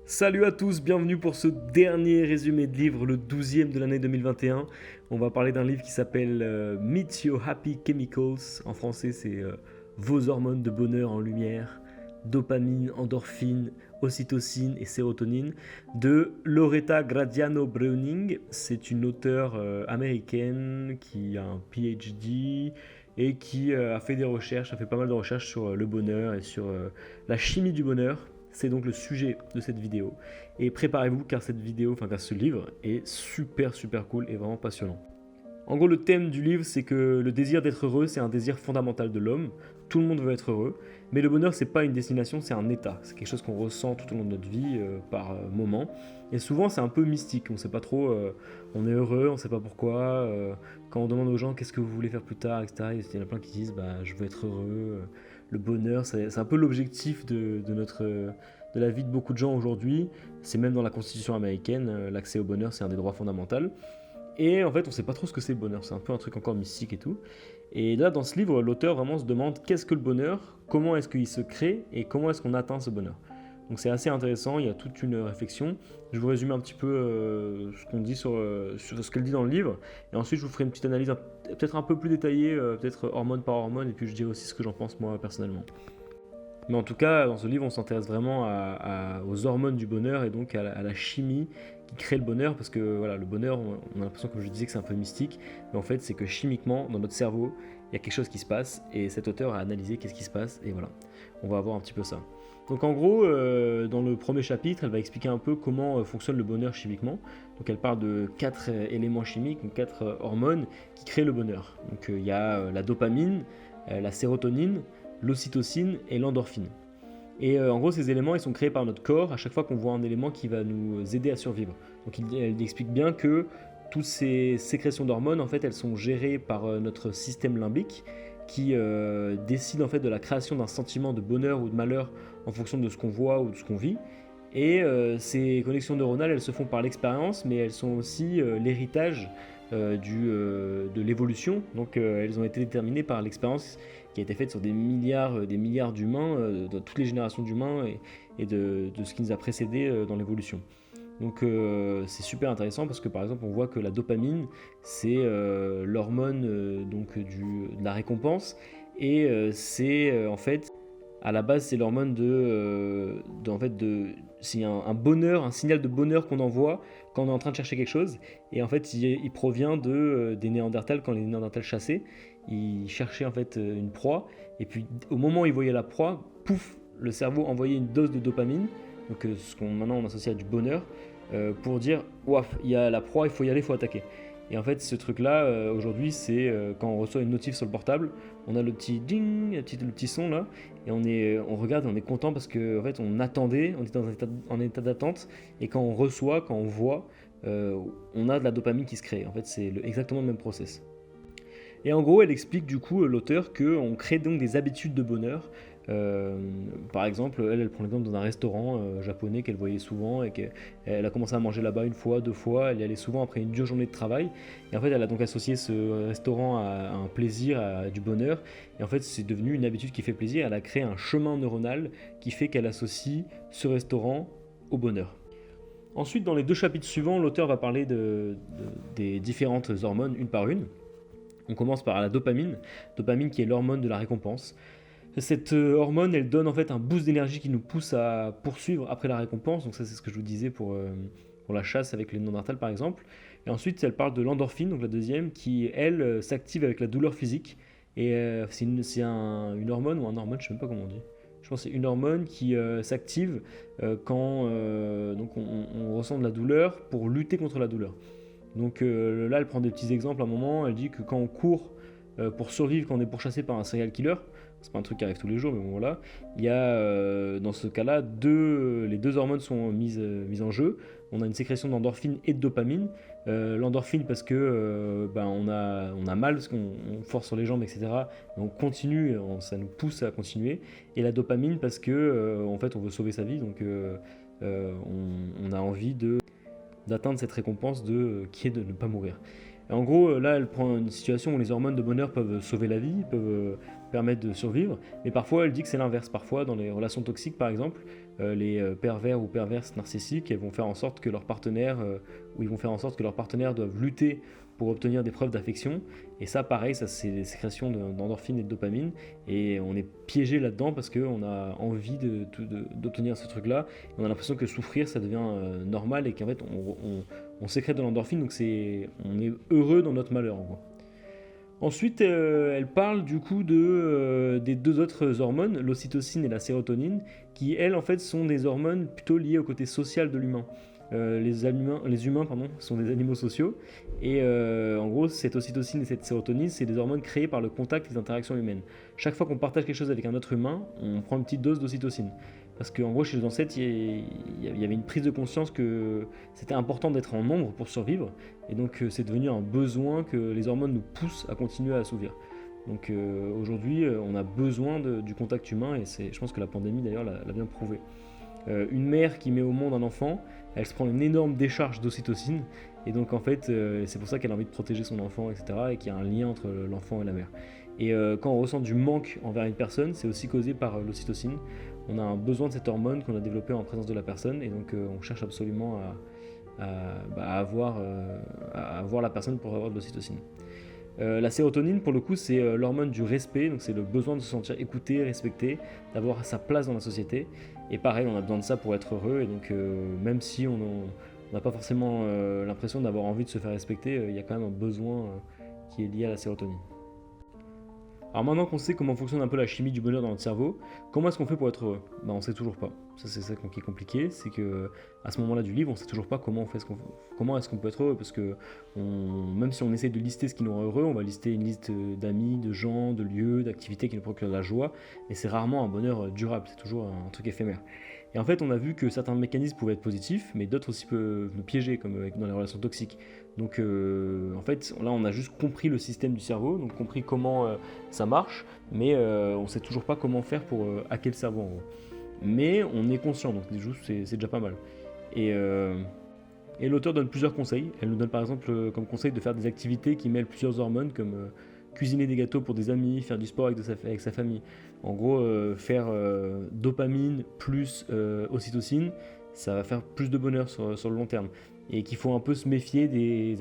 Salut à tous, bienvenue pour ce dernier résumé de livre, le 12e de l'année 2021. On va parler d'un livre qui s'appelle Meet Your Happy Chemicals. En français, c'est Vos hormones de bonheur en lumière, dopamine, endorphine, ocytocine et sérotonine, de Loretta Gradiano Browning. C'est une auteure américaine qui a un PhD et qui a fait des recherches, a fait pas mal de recherches sur le bonheur et sur la chimie du bonheur. C'est donc le sujet de cette vidéo. Et préparez-vous car cette vidéo, car ce livre est super cool et vraiment passionnant. En gros, le thème du livre, c'est que le désir d'être heureux, c'est un désir fondamental de l'homme. Tout le monde veut être heureux, mais le bonheur, c'est pas une destination, c'est un état. C'est quelque chose qu'on ressent tout au long de notre vie, par moment. Et souvent, c'est un peu mystique. On sait pas trop. On est heureux, on sait pas pourquoi. Quand on demande aux gens qu'est-ce que vous voulez faire plus tard, etc. Il y en a plein qui disent, je veux être heureux. Le bonheur, c'est un peu l'objectif de la vie de beaucoup de gens aujourd'hui. C'est même dans la Constitution américaine, l'accès au bonheur, c'est un des droits fondamentaux. Et en fait, on sait pas trop ce que c'est le bonheur. C'est un peu un truc encore mystique et tout. Et là, dans ce livre, l'auteur vraiment se demande qu'est-ce que le bonheur, comment est-ce qu'il se crée et comment est-ce qu'on atteint ce bonheur. Donc c'est assez intéressant, il y a toute une réflexion. Je vous résume un petit peu ce qu'on dit sur ce qu'elle dit dans le livre. Et ensuite, je vous ferai une petite analyse peut-être un peu plus détaillée, peut-être hormone par hormone, et puis je dirai aussi ce que j'en pense moi personnellement. Mais en tout cas, dans ce livre, on s'intéresse vraiment aux hormones du bonheur et donc à la chimie qui crée le bonheur. Parce que voilà, le bonheur, on a l'impression, comme je disais, que c'est un peu mystique. Mais en fait, c'est que chimiquement, dans notre cerveau, il y a quelque chose qui se passe. Et cet auteur a analysé qu'est-ce qui se passe. Et voilà, on va voir un petit peu ça. Donc en gros, dans le premier chapitre, elle va expliquer un peu comment fonctionne le bonheur chimiquement. Donc elle parle de 4 éléments chimiques, donc 4 hormones qui créent le bonheur. Donc il y a la dopamine, la sérotonine, l'ocytocine et l'endorphine. Et en gros, ces éléments, ils sont créés par notre corps à chaque fois qu'on voit un élément qui va nous aider à survivre. Donc elle explique bien que toutes ces sécrétions d'hormones, en fait, elles sont gérées par notre système limbique qui décide en fait de la création d'un sentiment de bonheur ou de malheur en fonction de ce qu'on voit ou de ce qu'on vit. Et ces connexions neuronales, elles se font par l'expérience, mais elles sont aussi l'héritage de l'évolution. Donc elles ont été déterminées par l'expérience qui a été faite sur des milliards d'humains, dans toutes les générations d'humains et de ce qui nous a précédés dans l'évolution. Donc c'est super intéressant parce que par exemple on voit que la dopamine c'est l'hormone de la récompense et c'est en fait à la base c'est l'hormone c'est un bonheur, un signal de bonheur qu'on envoie quand on est en train de chercher quelque chose et en fait il provient des Néandertals. Quand les Néandertals chassaient, ils cherchaient en fait une proie et puis au moment où ils voyaient la proie, pouf, le cerveau envoyait une dose de dopamine, donc ce qu'on maintenant on associe à du bonheur, pour dire ouaf, il y a la proie, il faut y aller, il faut attaquer. Et en fait, ce truc-là, aujourd'hui, c'est quand on reçoit une notif sur le portable, on a le petit ding, le petit son là, et on regarde et on est content parce qu'en en fait, on attendait, on était en état d'attente, et quand on reçoit, quand on voit, on a de la dopamine qui se crée. En fait, c'est exactement le même process. Et en gros, elle explique du coup, l'auteur, qu'on crée donc des habitudes de bonheur. Par exemple, elle prend l'exemple dans un restaurant japonais qu'elle voyait souvent et qu'elle a commencé à manger là-bas une fois, deux fois. Elle y allait souvent après une dure journée de travail. Et en fait, elle a donc associé ce restaurant à un plaisir, à du bonheur. Et en fait, c'est devenu une habitude qui fait plaisir. Elle a créé un chemin neuronal qui fait qu'elle associe ce restaurant au bonheur. Ensuite, dans les deux chapitres suivants, l'auteur va parler des différentes hormones une par une. On commence par la dopamine, dopamine qui est l'hormone de la récompense. Cette hormone, elle donne en fait un boost d'énergie qui nous pousse à poursuivre après la récompense. Donc ça, c'est ce que je vous disais pour la chasse avec les Néandertals par exemple. Et ensuite, elle parle de l'endorphine, donc la deuxième, qui elle s'active avec la douleur physique. Et c'est une hormone ou un hormone, je ne sais même pas comment on dit. Je pense que c'est une hormone qui s'active quand donc on ressent de la douleur pour lutter contre la douleur. Donc là, elle prend des petits exemples à un moment. Elle dit que quand on court pour survivre, quand on est pourchassé par un serial killer, c'est pas un truc qui arrive tous les jours, mais bon voilà, il y a dans ce cas-là, les deux hormones sont mises en jeu. On a une sécrétion d'endorphine et de dopamine. L'endorphine parce que on a mal, parce qu'on force sur les jambes, etc. Et on continue, ça nous pousse à continuer. Et la dopamine parce que en fait, on veut sauver sa vie, donc on a envie d'atteindre cette récompense qui est de ne pas mourir. Et en gros, là, elle prend une situation où les hormones de bonheur peuvent sauver la vie, peuvent permettre de survivre, mais parfois elle dit que c'est l'inverse. Parfois, dans les relations toxiques, par exemple, les pervers ou perverses narcissiques, elles vont faire en sorte que leur partenaire, ou ils vont faire en sorte que leurs partenaires doivent lutter pour obtenir des preuves d'affection. Et ça, pareil, ça c'est des sécrétions d'endorphine et de dopamine. Et on est piégé là-dedans parce qu'on a envie d'obtenir ce truc-là. Et on a l'impression que souffrir, ça devient normal et qu'en fait, on sécrète de l'endorphine, donc on est heureux dans notre malheur, en gros. Ensuite, elle parle du coup des deux autres hormones, l'ocytocine et la sérotonine, qui elles en fait sont des hormones plutôt liées au côté social de l'humain. Les humains sont des animaux sociaux et en gros cette ocytocine et cette sérotonine c'est des hormones créées par le contact et les interactions humaines. Chaque fois qu'on partage quelque chose avec un autre humain, on prend une petite dose d'ocytocine. Parce qu'en gros chez les ancêtres il y avait une prise de conscience que c'était important d'être en nombre pour survivre et donc c'est devenu un besoin que les hormones nous poussent à continuer à assouvir. Donc aujourd'hui on a besoin du contact humain et je pense que la pandémie d'ailleurs l'a bien prouvé. Une mère qui met au monde un enfant, elle se prend une énorme décharge d'ocytocine et donc en fait c'est pour ça qu'elle a envie de protéger son enfant, etc. et qu'il y a un lien entre l'enfant et la mère. Et quand on ressent du manque envers une personne, c'est aussi causé par l'ocytocine. On a un besoin de cette hormone qu'on a développée en présence de la personne et donc on cherche absolument à avoir la personne pour avoir de l'ocytocine. La sérotonine, pour le coup, c'est l'hormone du respect, donc c'est le besoin de se sentir écouté, respecté, d'avoir sa place dans la société. Et pareil, on a besoin de ça pour être heureux, et donc même si on n'a pas forcément l'impression d'avoir envie de se faire respecter, il y a quand même un besoin qui est lié à la sérotonine. Alors maintenant qu'on sait comment fonctionne un peu la chimie du bonheur dans notre cerveau, comment est-ce qu'on fait pour être heureux ? On ne sait toujours pas. Ça c'est ça qui est compliqué, c'est que à ce moment-là du livre, on ne sait toujours pas comment est-ce qu'on peut être heureux, parce que même si on essaie de lister ce qui nous rend heureux, on va lister une liste d'amis, de gens, de lieux, d'activités qui nous procurent de la joie, mais c'est rarement un bonheur durable, c'est toujours un truc éphémère. Et en fait, on a vu que certains mécanismes pouvaient être positifs, mais d'autres aussi peuvent nous piéger, comme dans les relations toxiques. Donc en fait, là, on a juste compris le système du cerveau, donc compris comment ça marche, mais on ne sait toujours pas comment faire pour hacker le cerveau en gros. Mais on est conscient, donc c'est déjà pas mal. Et l'auteur donne plusieurs conseils. Elle nous donne par exemple comme conseil de faire des activités qui mêlent plusieurs hormones, comme cuisiner des gâteaux pour des amis, faire du sport avec sa famille. En gros, faire dopamine plus ocytocine, ça va faire plus de bonheur sur le long terme. Et qu'il faut un peu se méfier des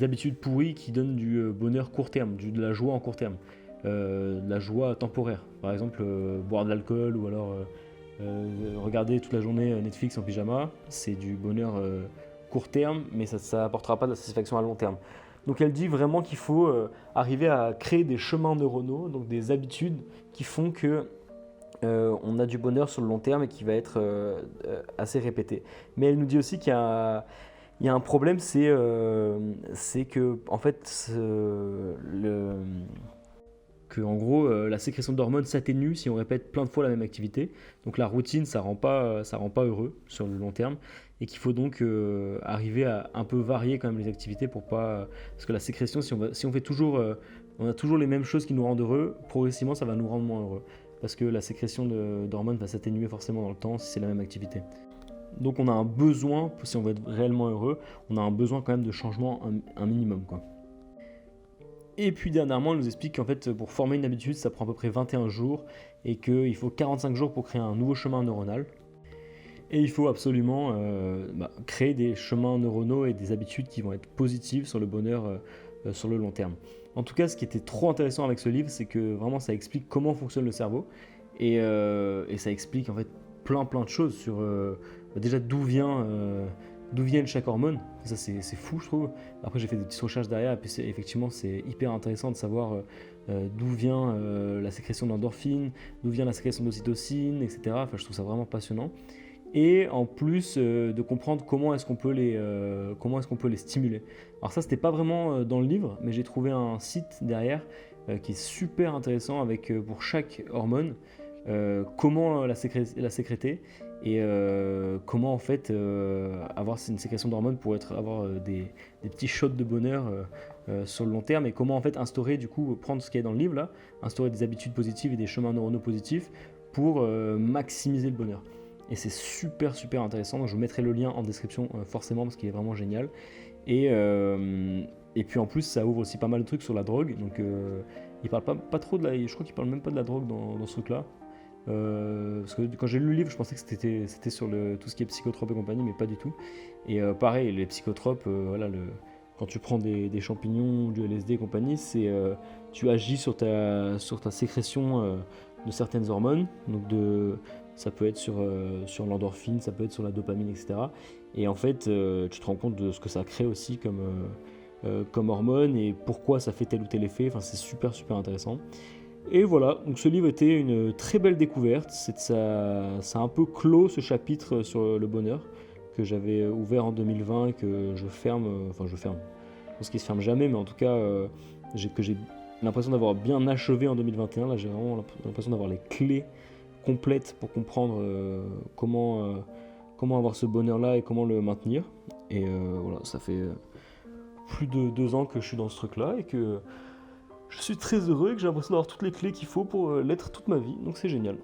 habitudes pourries qui donnent du bonheur court terme, de la joie en court terme, de la joie temporaire. Par exemple, boire de l'alcool ou alors regarder toute la journée Netflix en pyjama, c'est du bonheur court terme, mais ça n'apportera pas de la satisfaction à long terme. Donc elle dit vraiment qu'il faut arriver à créer des chemins neuronaux, donc des habitudes qui font que on a du bonheur sur le long terme et qui va être assez répété. Mais elle nous dit aussi qu'il y a un problème, c'est que en fait en gros la sécrétion d'hormones s'atténue si on répète plein de fois la même activité. Donc la routine ça rend pas heureux sur le long terme et qu'il faut donc arriver à un peu varier quand même les activités pour pas parce que la sécrétion si on fait toujours on a toujours les mêmes choses qui nous rendent heureux, progressivement ça va nous rendre moins heureux. Parce que la sécrétion d'hormones va s'atténuer forcément dans le temps si c'est la même activité. Donc on a un besoin, si on veut être réellement heureux, on a un besoin quand même de changement un minimum, quoi. Et puis dernièrement, elle nous explique qu'en fait, pour former une habitude, ça prend à peu près 21 jours et qu'il faut 45 jours pour créer un nouveau chemin neuronal. Et il faut absolument créer des chemins neuronaux et des habitudes qui vont être positives sur le bonheur sur le long terme. En tout cas, ce qui était trop intéressant avec ce livre, c'est que vraiment ça explique comment fonctionne le cerveau et ça explique en fait plein de choses sur déjà d'où viennent chaque hormone. Ça c'est fou je trouve. Après j'ai fait des petites recherches derrière et puis effectivement c'est hyper intéressant de savoir d'où vient la sécrétion d'endorphine, d'où vient la sécrétion d'ocytocine, etc. Enfin je trouve ça vraiment passionnant. Et en plus de comprendre comment est-ce qu'on peut les stimuler. Alors ça c'était pas vraiment dans le livre, mais j'ai trouvé un site derrière qui est super intéressant avec pour chaque hormone comment la sécréter et comment en fait avoir une sécrétion d'hormones pour avoir des petits shots de bonheur sur le long terme et comment en fait instaurer du coup prendre ce qu'il y a dans le livre là, instaurer des habitudes positives et des chemins neuronaux positifs pour maximiser le bonheur. Et c'est super intéressant, donc je vous mettrai le lien en description forcément parce qu'il est vraiment génial. Et puis en plus, ça ouvre aussi pas mal de trucs sur la drogue. Donc il parle pas trop de la. Je crois qu'il parle même pas de la drogue dans ce truc-là. Parce que quand j'ai lu le livre, je pensais que c'était sur tout ce qui est psychotrope et compagnie, mais pas du tout. Et pareil, les psychotropes, voilà, quand tu prends des champignons, du LSD et compagnie, tu agis sur ta sécrétion de certaines hormones. Donc ça peut être sur l'endorphine, ça peut être sur la dopamine, etc. Et en fait, tu te rends compte de ce que ça crée aussi comme hormone et pourquoi ça fait tel ou tel effet. Enfin, c'est super, super intéressant. Et voilà, donc ce livre était une très belle découverte. Ça a un peu clos ce chapitre sur le bonheur que j'avais ouvert en 2020 et que je ferme. Je pense qu'il se ferme jamais, mais en tout cas, j'ai l'impression d'avoir bien achevé en 2021. Là, j'ai vraiment l'impression d'avoir les clés complètes pour comprendre comment avoir ce bonheur-là et comment le maintenir. Et voilà, ça fait plus de 2 ans que je suis dans ce truc-là et que je suis très heureux et que j'ai l'impression d'avoir toutes les clés qu'il faut pour l'être toute ma vie, donc c'est génial.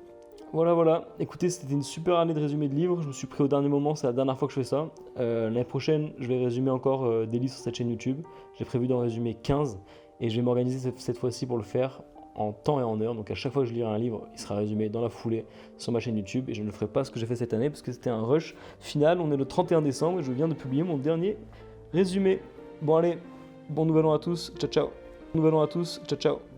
Voilà. Écoutez, c'était une super année de résumé de livres. Je me suis pris au dernier moment, c'est la dernière fois que je fais ça. L'année prochaine, je vais résumer encore des livres sur cette chaîne YouTube. J'ai prévu d'en résumer 15 et je vais m'organiser cette fois-ci pour le faire en temps et en heure. Donc à chaque fois que je lirai un livre, il sera résumé dans la foulée sur ma chaîne YouTube et je ne ferai pas ce que j'ai fait cette année parce que c'était un rush final. On est le 31 décembre et je viens de publier mon dernier résumé. Bon allez, bon nouvel an à tous, ciao ciao. Bon nouvel an à tous, ciao ciao.